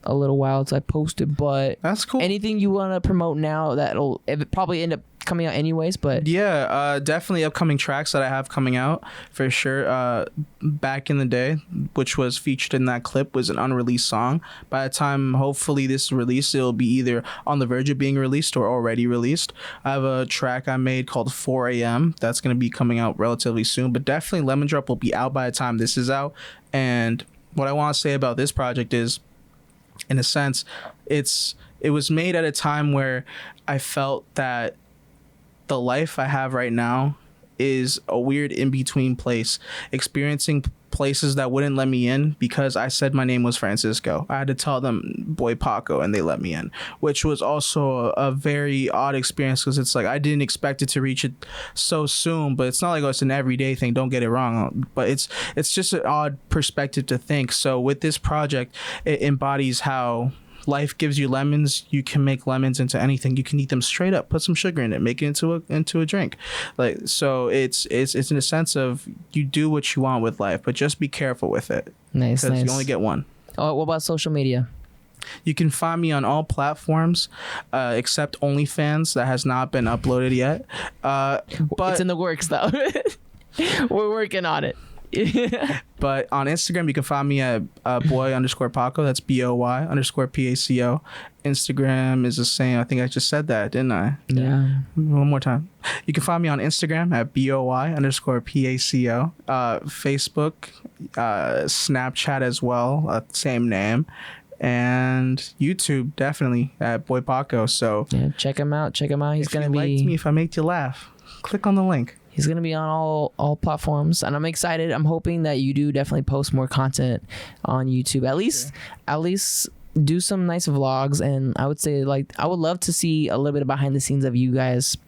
a little while until I post it, but that's cool. Anything you want to promote now that'll probably end up coming out anyways, but yeah, definitely upcoming tracks that I have coming out for sure. Back in the Day, which was featured in that clip, was an unreleased song. By the time hopefully this is released, it'll be either on the verge of being released or already released. I have a track I made called 4 a.m. that's going to be coming out relatively soon, but definitely Lemon Drop will be out by the time this is out. And what I want to say about this project is, in a sense, it was made at a time where I felt that the life I have right now is a weird in-between place, experiencing places that wouldn't let me in because I said my name was Francisco. I had to tell them Boy Paco and they let me in, which was also a very odd experience because it's like I didn't expect it to reach it so soon, but it's not like it's an everyday thing, don't get it wrong, but it's just an odd perspective to think. So with this project, it embodies how life gives you lemons. You can make lemons into anything. You can eat them straight up, put some sugar in it, make it into a drink. Like, so it's in a sense of you do what you want with life, but just be careful with it. Nice. Because you only get one. Oh, what about social media? You can find me on all platforms except OnlyFans. That has not been uploaded yet. But it's in the works though. We're working on it. But on Instagram, you can find me at boy_Paco. That's BOY_PACO. Instagram is the same. I think I just said that, didn't I? Yeah. One more time. You can find me on Instagram at BOY_PACO. Facebook, Snapchat as well, same name. And YouTube, definitely at Boy Paco. So yeah, check him out. He's gonna be. Liked me, if I made you laugh, click on the link. He's going to be on all platforms, and I'm excited. I'm hoping that you do definitely post more content on YouTube. At least do some nice vlogs, and I would say, like, I would love to see a little bit of behind the scenes of you guys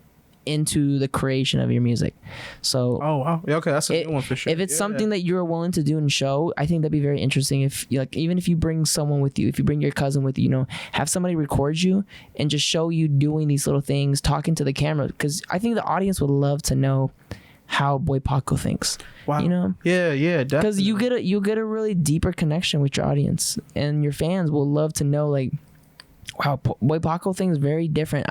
into the creation of your music. So oh wow, yeah, okay, that's a good one for sure. If it's something that you're willing to do and show, I think that'd be very interesting. If even if you bring someone with you, if you bring your cousin with you, have somebody record you and just show you doing these little things, talking to the camera, because I think the audience would love to know how Boy Paco thinks. Wow. Yeah, definitely. Because you get a really deeper connection with your audience, and your fans will love to know, like, wow, Boy Paco thing is very different.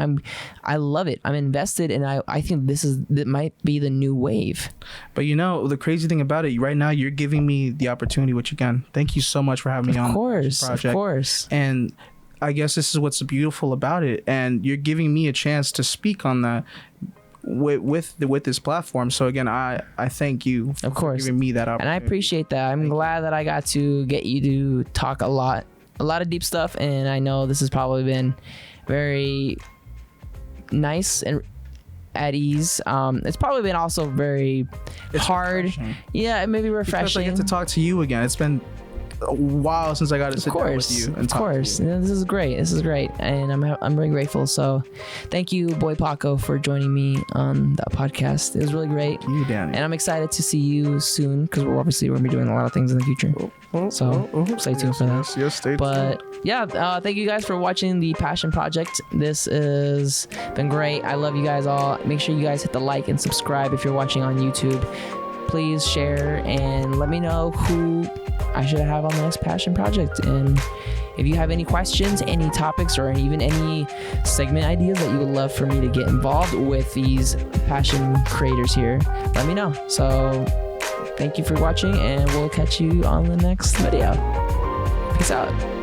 I love it. I'm invested, and I think that might be the new wave. But the crazy thing about it, right now you're giving me the opportunity, which again, thank you so much for having me on this project. Of course. And I guess this is what's beautiful about it, and you're giving me a chance to speak on that with this platform. So again, I thank you for giving me that opportunity. And I appreciate that. I'm glad that I got to get you to talk a lot of deep stuff, and I know this has probably been very nice and at ease. It's probably been also very hard. Refreshing. Yeah, it may be refreshing. Because I get to talk to you again. It's been a while since I got to sit down with you and talk to you. This is great, and I'm really grateful. So thank you, Boy Paco, for joining me on that podcast. It was really great. Thank you, Danny. And I'm excited to see you soon, because we're going to be doing a lot of things in the future. So stay tuned for that. Yes, stay tuned. But yeah, thank you guys for watching the Passion Project. This has been great. I love you guys all. Make sure you guys hit the like and subscribe if you're watching on YouTube. Please share and let me know who I should have on the next Passion Project. And if you have any questions, any topics, or even any segment ideas that you would love for me to get involved with these passion creators here, let me know. So thank you for watching, and we'll catch you on the next video. Peace out.